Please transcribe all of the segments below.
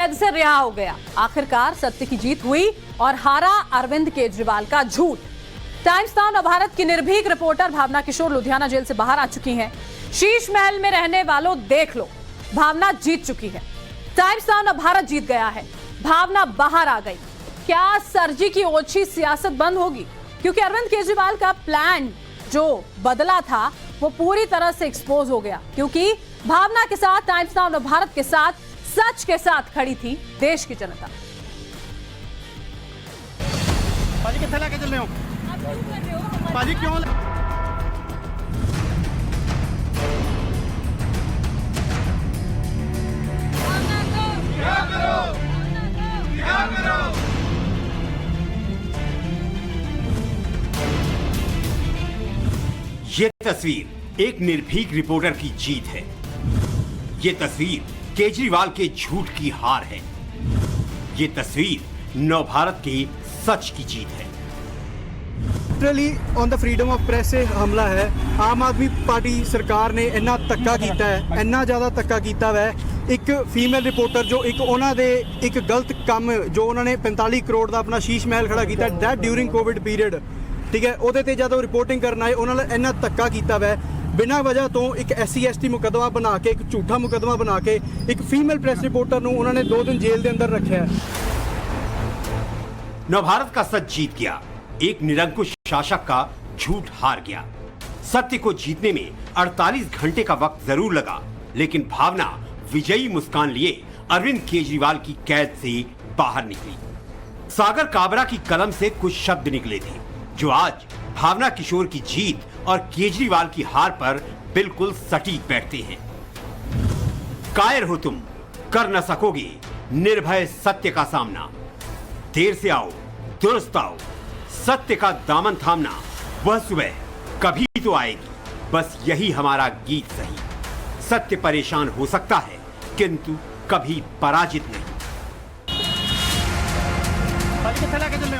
कैद से रिहा हो गया। आखिरकार सत्य की जीत हुई और हारा अरविंद केजरीवाल का झूठ। टाइम्स नाउ नवभारत की निर्भीक रिपोर्टर भावना किशोर लुधियाना जेल से बाहर आ चुकी हैं। शीश महल में रहने वालों देख लो, भावना जीत चुकी है। टाइम्स नाउ नवभारत जीत गया है, भावना बाहर आ गई। क्या सरजी की ओछी सियासत बंद होगी? क्योंकि अरविंद केजरीवाल का प्लान जो बदला था वो पूरी तरह से एक्सपोज हो गया, क्योंकि भावना के साथ, टाइम्स नाउ नवभारत के साथ, सच के साथ खड़ी थी देश की जनता। पाजी किथे लेके चल रहे हो? पाजी क्यों? ये तस्वीर एक निर्भीक रिपोर्टर की जीत है। ये तस्वीर केजरीवाल के झूठ की हार है। ये तस्वीर नवभारत के सच की जीत है। Literally on the freedom of press से हमला है। आम आदमी पार्टी सरकार ने इन्ना धक्का किया है, इन्ना ज्यादा धक्का किया है। एक फीमेल रिपोर्टर जो एक गलत काम जो उन्होंने 45 करोड़ का अपना शीश महल खड़ा किया दैट ड्यूरिंग कोविड पीरियड, ठीक है, ਉਹਦੇ ਤੇ ਜਦੋਂ रिपोर्टिंग करना है उन्होंने इन्ना धक्का किया है। बिना वजह तो एक SC ST मुकदमा बना के, एक झूठा मुकदमा बना के एक फीमेल प्रेस रिपोर्टर ਨੂੰ उन्होंने 2 दिन जेल के अंदर रखा है। नवभारत का सच जीत गया, एक निरंकुश शासक का झूठ हार गया। सत्य को जीतने में 48 घंटे का वक्त जरूर लगा, लेकिन भावना विजयी मुस्कान लिए अरविंद केजरीवाल की कैद से बाहर निकली। सागर काबरा की कलम से कुछ शब्द निकले थे जो आज भावना किशोर की जीत और केजरीवाल की हार पर बिल्कुल सटीक बैठते हैं। कायर हो तुम, कर न सकोगे निर्भय सत्य का सामना। देर से आओ, दुरुस्त आओ, सत्य का दामन थामना। वह सुबह कभी तो आएगी, बस यही हमारा गीत सही। सत्य परेशान हो सकता है, किंतु कभी पराजित नहीं।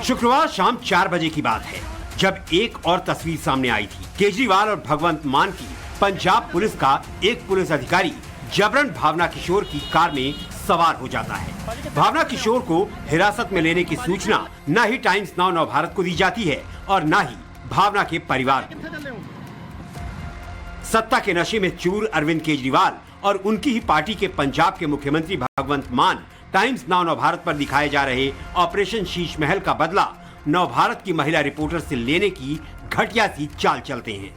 शुक्रवार शाम 4 बजे की बात है जब एक और तस्वीर सामने आई थी। केजरीवाल और भगवंत मान की पंजाब पुलिस का एक पुलिस अधिकारी जबरन भावना किशोर की कार में सवार हो जाता है। भावना किशोर को हिरासत में लेने की सूचना न ही टाइम्स नाउ नवभारत को दी जाती है और न ही भावना के परिवार को। सत्ता के नशे में चूर अरविंद केजरीवाल और उनकी ही पार्टी के पंजाब के मुख्यमंत्री भगवंत मान टाइम्स नाउ नवभारत पर दिखाए जा रहे ऑपरेशन शीश महल का बदला नवभारत की महिला रिपोर्टर से लेने की घटिया सी चाल चलते हैं।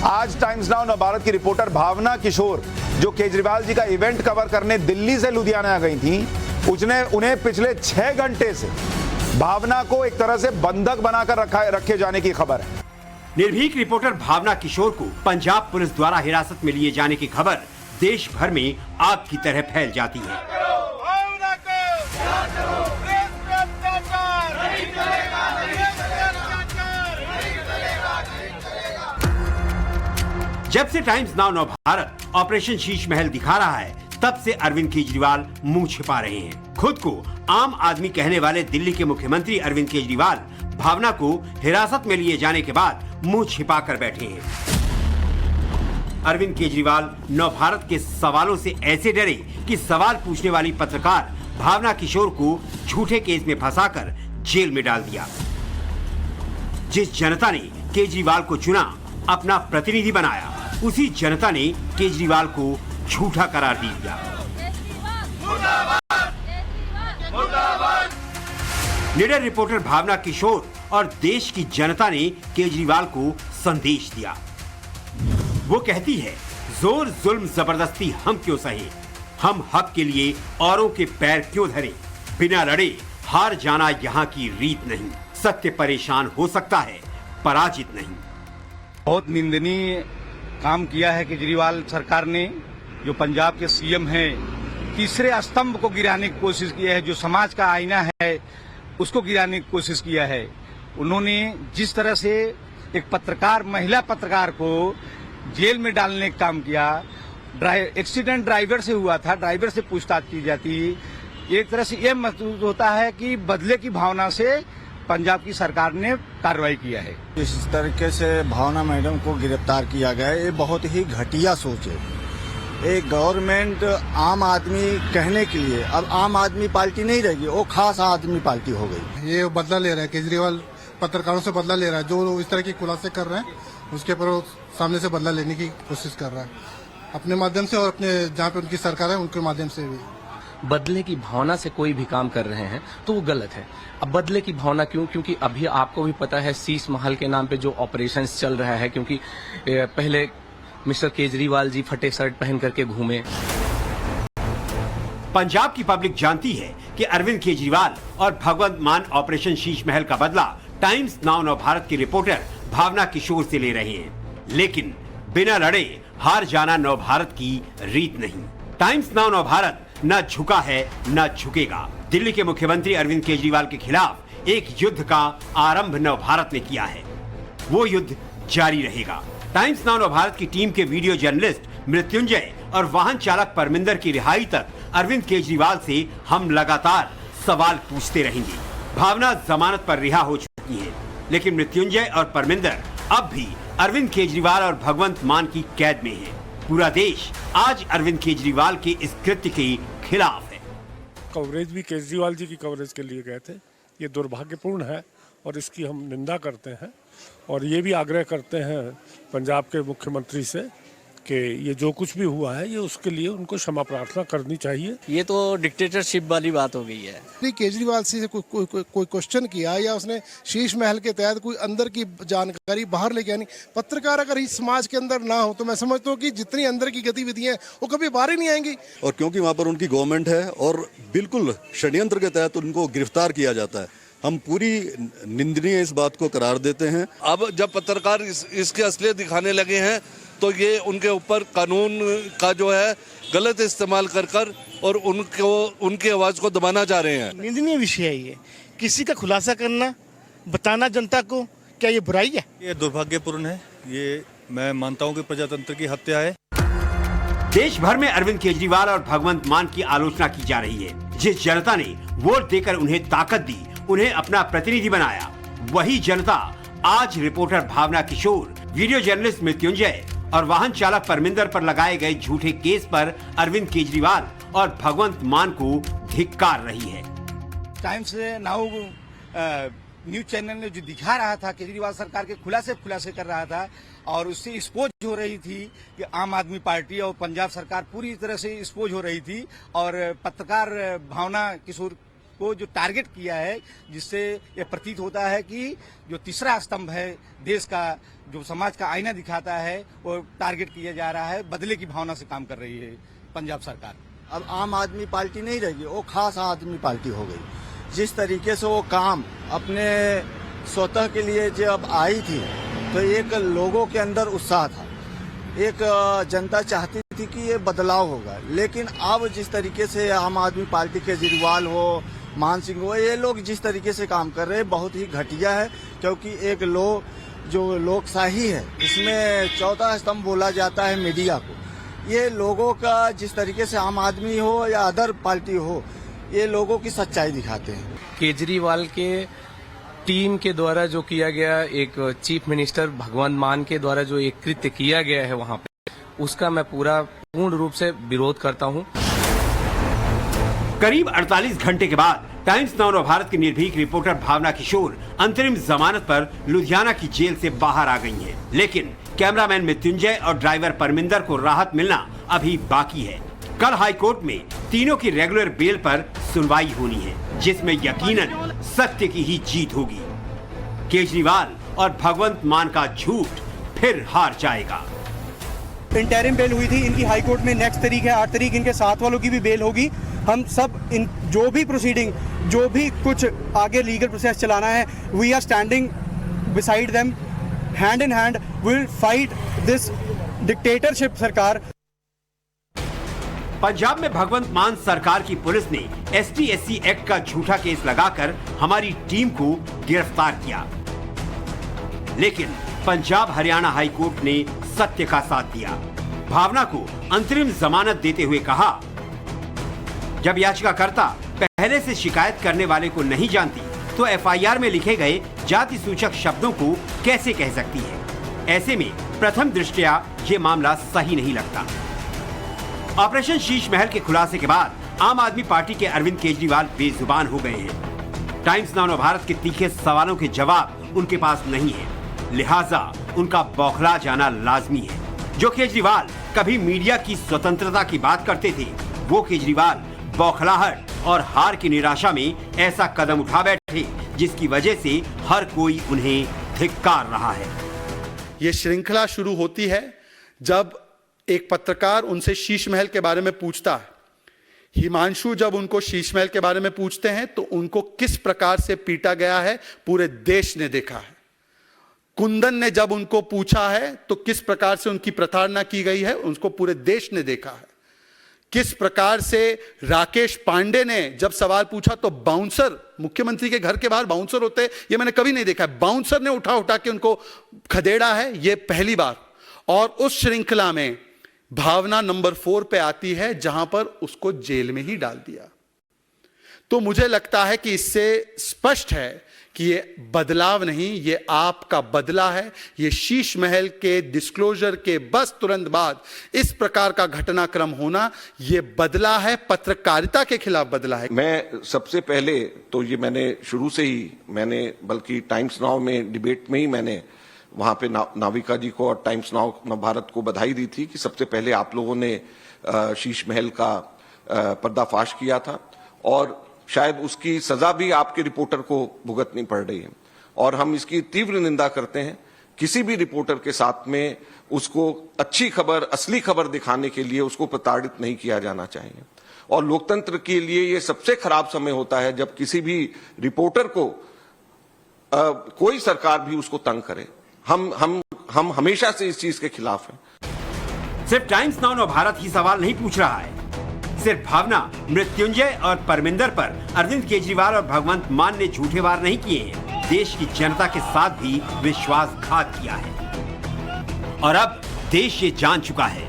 आज टाइम्स नाउ नवभारत की रिपोर्टर भावना किशोर जो केजरीवाल जी का इवेंट कवर करने दिल्ली से लुधियाना आ गई थी, उन्हें पिछले 6 घंटे से भावना को एक तरह से बंधक बनाकर रखे जाने की खबर है। निर्भीक रिपोर्टर भावना किशोर को पंजाब पुलिस द्वारा हिरासत में लिए जाने की खबर देश भर में आग की तरह फैल जाती है। जब से times now Navbharat operation Sheesh Mahal दिखा रहा है, तब से अरविंद केजरीवाल मुंह छिपा रहे हैं। खुद को आम आदमी कहने वाले दिल्ली के मुख्यमंत्री अरविंद केजरीवाल भावना को हिरासत में लिए जाने के बाद मुंह छिपा कर बैठे हैं। अरविंद केजरीवाल नवभारत के सवालों से ऐसे डरे कि सवाल पूछने वाली पत्रकार भावना किशोर को झूठे केस में फंसाकर जेल में डाल दिया। जिस जनता ने केजरीवाल को चुना, अपना प्रतिनिधि बनाया, उसी जनता ने केजरीवाल को झूठा करार दे दिया। निडर रिपोर्टर भावना किशोर और देश की जनता ने केजरीवाल को संदेश दिया। वो कहती है, जोर जुल्म जबरदस्ती हम क्यों सहे, हम हक के लिए औरों के पैर क्यों धरे, बिना लड़े हार जाना यहाँ की रीत नहीं। सत्य परेशान हो सकता है, पराजित नहीं। बहुत निंदनीय काम किया है केजरीवाल सरकार ने, जो पंजाब के सीएम हैं। तीसरे स्तंभ को गिराने की कोशिश की है, जो समाज का आईना है उसको गिराने की कोशिश किया है। उन्होंने जिस तरह से एक पत्रकार, महिला पत्रकार को जेल में डालने का काम किया, एक्सीडेंट ड्राइवर से हुआ था, ड्राइवर से पूछताछ की जाती, एक तरह से यह महसूस होता है कि बदले की भावना से पंजाब की सरकार ने कार्रवाई किया है। इस तरीके से भावना मैडम को गिरफ्तार किया गया, ये बहुत ही घटिया सोच है। एक गवर्नमेंट आम आदमी कहने के लिए अब आम आदमी पार्टी नहीं रहेगी, वो खास आदमी पार्टी हो गई। ये बदला ले रहा है केजरीवाल, पत्रकारों से बदला ले रहा है। जो इस तरह की खुलासे कर रहे हैं उसके पर वो सामने से बदला लेने की कोशिश कर रहा है, अपने माध्यम से और अपने जहाँ पे उनकी सरकार है उनके माध्यम से भी। बदले की भावना से कोई भी काम कर रहे हैं तो वो गलत है। अब बदले की भावना क्यों? क्योंकि अभी आपको भी पता है शीश महल के नाम पे जो ऑपरेशंस चल रहा है, क्योंकि पहले मिस्टर केजरीवाल जी फटे शर्ट पहन करके घूमे। पंजाब की पब्लिक जानती है कि अरविंद केजरीवाल और भगवंत मान ऑपरेशन शीश महल का बदला टाइम्स नाउ नवभारत की रिपोर्टर भावना किशोर से ले रहे हैं, लेकिन बिना लड़े हार जाना नवभारत की रीत नहीं। टाइम्स नाउ नवभारत न झुका है न झुकेगा। दिल्ली के मुख्यमंत्री अरविंद केजरीवाल के खिलाफ एक युद्ध का आरंभ नवभारत ने किया है, वो युद्ध जारी रहेगा। टाइम्स नाउ नवभारत की टीम के वीडियो जर्नलिस्ट मृत्युंजय और वाहन चालक परमिंदर की रिहाई तक अरविंद केजरीवाल से हम लगातार सवाल पूछते रहेंगे। भावना जमानत पर रिहा हो चुकी है, लेकिन मृत्युंजय और परमिंदर अब भी अरविंद केजरीवाल और भगवंत मान की कैद में है। पूरा देश आज अरविंद केजरीवाल के इस कृत्य के खिलाफ है। कवरेज भी केजरीवाल जी की कवरेज के लिए गए थे, ये दुर्भाग्यपूर्ण है और इसकी हम निंदा करते हैं और ये भी आग्रह करते हैं पंजाब के मुख्यमंत्री से कि ये जो कुछ भी हुआ है ये उसके लिए उनको क्षमा प्रार्थना करनी चाहिए। ये तो डिक्टेटरशिप वाली बात हो गई है। केजरीवाल से कोई क्वेश्चन किया या उसने शीश महल के तहत कोई अंदर की जानकारी बाहर लेके आनी। पत्रकार अगर इस समाज के अंदर ना हो तो मैं समझता हूँ कि जितनी अंदर की गतिविधियां वो कभी बाहर ही नहीं आएंगी। और क्योंकि वहाँ पर उनकी गवर्नमेंट है और बिल्कुल षड्यंत्र के तहत उनको गिरफ्तार किया जाता है, हम पूरी निंदनीय इस बात को करार देते हैं। अब जब पत्रकार इसके असलियत दिखाने लगे हैं तो ये उनके ऊपर कानून का जो है गलत इस्तेमाल कर और उनकी आवाज को दबाना चाह रहे हैं। निंदनीय विषय है ये, किसी का खुलासा करना, बताना जनता को, क्या ये बुराई है? ये दुर्भाग्यपूर्ण है, ये मैं मानता हूँ कि प्रजातंत्र की हत्या है। देश भर में अरविंद केजरीवाल और भगवंत मान की आलोचना की जा रही है। जिस जनता ने वोट देकर उन्हें ताकत दी, उन्हें अपना प्रतिनिधि बनाया, वही जनता आज रिपोर्टर भावना किशोर, वीडियो जर्नलिस्ट मृत्युंजय और वाहन चालक परमिंदर पर लगाए गए झूठे केस पर अरविंद केजरीवाल और भगवंत मान को धिक्कार रही है। टाइम्स नाउ न्यूज चैनल ने जो दिखा रहा था केजरीवाल सरकार के खुलासे कर रहा था और उससे एक्सपोज हो रही थी कि आम आदमी पार्टी और पंजाब सरकार पूरी तरह से एक्सपोज हो रही थी और पत्रकार भावना किशोर को जो टारगेट किया है, जिससे यह प्रतीत होता है कि जो तीसरा स्तंभ है देश का, जो समाज का आईना दिखाता है, वो टारगेट किया जा रहा है। बदले की भावना से काम कर रही है पंजाब सरकार। अब आम आदमी पार्टी नहीं रहेगी, वो खास आदमी पार्टी हो गई। जिस तरीके से वो काम अपने स्वतः के लिए जब आई थी तो एक लोगों के अंदर उत्साह था, एक जनता चाहती थी कि ये बदलाव होगा। लेकिन अब जिस तरीके से आम आदमी पार्टी केजरीवाल हो, मान सिंह हो, ये लोग जिस तरीके से काम कर रहे हैं बहुत ही घटिया है। क्योंकि एक जो लोकशाही है इसमें चौथा स्तंभ बोला जाता है मीडिया को। ये लोगों का जिस तरीके से आम आदमी हो या अदर पार्टी हो, ये लोगों की सच्चाई दिखाते हैं। केजरीवाल के टीम के द्वारा जो किया गया, एक चीफ मिनिस्टर भगवंत मान के द्वारा जो एक कृत्य किया गया है वहाँ पे, उसका मैं पूर्ण रूप से विरोध करता हूँ। करीब 48 घंटे के बाद टाइम्स नाउ नवभारत की निर्भीक रिपोर्टर भावना किशोर अंतरिम जमानत पर लुधियाना की जेल से बाहर आ गई हैं। लेकिन कैमरामैन मृत्युंजय और ड्राइवर परमिंदर को राहत मिलना अभी बाकी है। कल हाईकोर्ट में तीनों की रेगुलर बेल पर सुनवाई होनी है, जिसमें यकीनन सत्य की ही जीत होगी। केजरीवाल और भगवंत मान का झूठ फिर हार जाएगा। इंटरिम बेल हुई थी इनकी हाईकोर्ट में, नेक्स्ट तारीख है 8 तारीख, इनके साथ वालों की भी बेल होगी। हम सब इन जो भी प्रोसीडिंग, जो भी कुछ आगे लीगल प्रोसेस चलाना है, we are standing beside them, hand in hand, we will fight this dictatorship सरकार। पंजाब में भगवंत मान सरकार की पुलिस ने ST/SC एक्ट का झूठा केस लगाकर हमारी टीम को गिरफ्तार किया, लेकिन पंजाब हरियाणा हाई कोर्ट ने सत्य का साथ दिया। भावना को अंतरिम जमानत देते हुए कहा, जब याचिकाकर्ता पहले से शिकायत करने वाले को नहीं जानती तो FIR में लिखे गए जाति सूचक शब्दों को कैसे कह सकती है। ऐसे में प्रथम दृष्टया ये मामला सही नहीं लगता। ऑपरेशन शीश महल के खुलासे के बाद आम आदमी पार्टी के अरविंद केजरीवाल बेजुबान हो गए हैं। टाइम्स नाउ नवभारत के तीखे सवालों के जवाब उनके पास नहीं है, लिहाजा उनका बौखला जाना लाजमी है। जो केजरीवाल कभी मीडिया की स्वतंत्रता की बात करते थे, वो केजरीवाल बौखलाहट और हार की निराशा में ऐसा कदम उठा बैठे जिसकी वजह से हर कोई उन्हें धिक्कार रहा है। ये श्रृंखला शुरू होती है जब एक पत्रकार उनसे शीश महल के बारे में पूछता है। हिमांशु जब उनको शीश महल के बारे में पूछते हैं तो उनको किस प्रकार से पीटा गया है पूरे देश ने देखा है। कुंदन ने जब उनको पूछा है तो किस प्रकार से उनकी प्रताड़ना की गई है उसको पूरे देश ने देखा है। किस प्रकार से राकेश पांडे ने जब सवाल पूछा तो बाउंसर, मुख्यमंत्री के घर के बाहर बाउंसर होते ये मैंने कभी नहीं देखा है, बाउंसर ने उठा उठा के उनको खदेड़ा है, ये पहली बार। और उस श्रृंखला में भावना नंबर 4 पे आती है जहां पर उसको जेल में ही डाल दिया। तो मुझे लगता है कि इससे स्पष्ट है कि ये बदलाव नहीं, ये आपका बदला है। ये शीश महल के डिस्क्लोजर के बस तुरंत बाद इस प्रकार का घटनाक्रम होना, ये बदला है, पत्रकारिता के खिलाफ बदला है। मैं सबसे पहले तो ये मैंने शुरू से ही बल्कि टाइम्स नाउ में डिबेट में ही मैंने वहां पे नाविका जी को और टाइम्स नाउ नवभारत को बधाई दी थी कि सबसे पहले आप लोगों ने शीश महल का पर्दाफाश किया था और शायद उसकी सजा भी आपके रिपोर्टर को भुगतनी पड़ रही है। और हम इसकी तीव्र निंदा करते हैं। किसी भी रिपोर्टर के साथ में उसको अच्छी खबर, असली खबर दिखाने के लिए उसको प्रताड़ित नहीं किया जाना चाहिए। और लोकतंत्र के लिए ये सबसे खराब समय होता है जब किसी भी रिपोर्टर को कोई सरकार भी उसको तंग करे। हम हमेशा से इस चीज के खिलाफ हैं। सिर्फ टाइम्स नाउ नवभारत ही सवाल नहीं पूछ रहा है। सिर्फ भावना, मृत्युंजय और परमिंदर पर अरविंद केजरीवाल और भगवंत मान ने झूठे वार नहीं किए हैं, देश की जनता के साथ भी विश्वासघात किया है। और अब देश ये जान चुका है,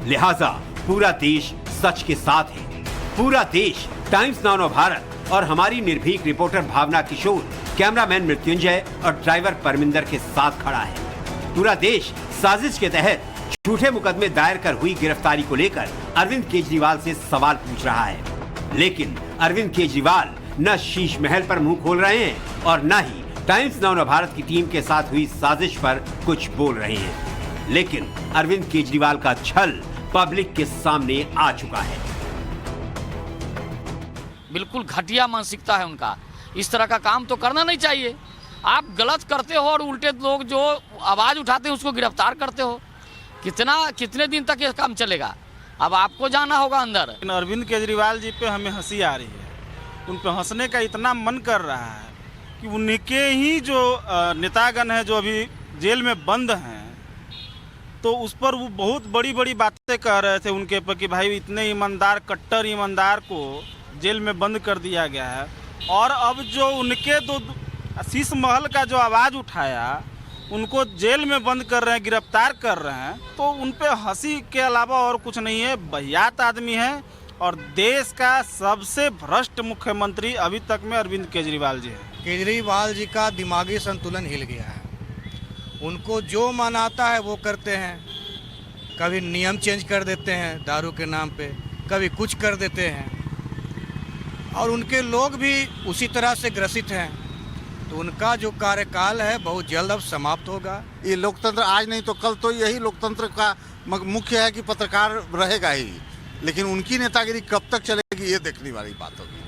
लिहाजा पूरा देश सच के साथ है। पूरा देश टाइम्स नाउ नवभारत और हमारी निर्भीक रिपोर्टर भावना किशोर, कैमरामैन मृत्युंजय और ड्राइवर परमिंदर के साथ खड़ा है। पूरा देश साजिश के तहत झूठे मुकदमे दायर कर हुई गिरफ्तारी को लेकर अरविंद केजरीवाल से सवाल पूछ रहा है। लेकिन अरविंद केजरीवाल न शीश महल पर मुंह खोल रहे हैं और न ही टाइम्स नाउ नवभारत की टीम के साथ हुई साजिश पर कुछ बोल रहे हैं। लेकिन अरविंद केजरीवाल का छल पब्लिक के सामने आ चुका है। बिल्कुल घटिया मानसिकता है उनका। इस तरह का काम तो करना नहीं चाहिए। आप गलत करते हो और उल्टे लोग जो आवाज उठाते हैं उसको गिरफ्तार करते हो। कितने दिन तक ये काम चलेगा? अब आपको जाना होगा अंदर। अरविंद केजरीवाल जी पे हमें हंसी आ रही है। उन पे हंसने का इतना मन कर रहा है कि उनके ही जो नेतागण हैं जो अभी जेल में बंद हैं, तो उस पर वो बहुत बड़ी बड़ी बातें कह रहे थे उनके ऊपर कि भाई इतने ईमानदार, कट्टर ईमानदार को जेल में बंद कर दिया गया है। और अब जो उनके शीश महल का जो आवाज़ उठाया उनको जेल में बंद कर रहे हैं, गिरफ्तार कर रहे हैं, तो उन पे हंसी के अलावा और कुछ नहीं है। बहियात आदमी है और देश का सबसे भ्रष्ट मुख्यमंत्री अभी तक में अरविंद केजरीवाल जी है। केजरीवाल जी का दिमागी संतुलन हिल गया है। उनको जो मन आता है वो करते हैं। कभी नियम चेंज कर देते हैं दारू के नाम पे, कभी कुछ कर देते हैं और उनके लोग भी उसी तरह से ग्रसित हैं। तो उनका जो कार्यकाल है बहुत जल्द अब समाप्त होगा। ये लोकतंत्र आज नहीं तो कल तो यही लोकतंत्र का मुख्य है कि पत्रकार रहेगा ही, लेकिन उनकी नेतागिरी कब तक चलेगी ये देखने वाली बात होगी।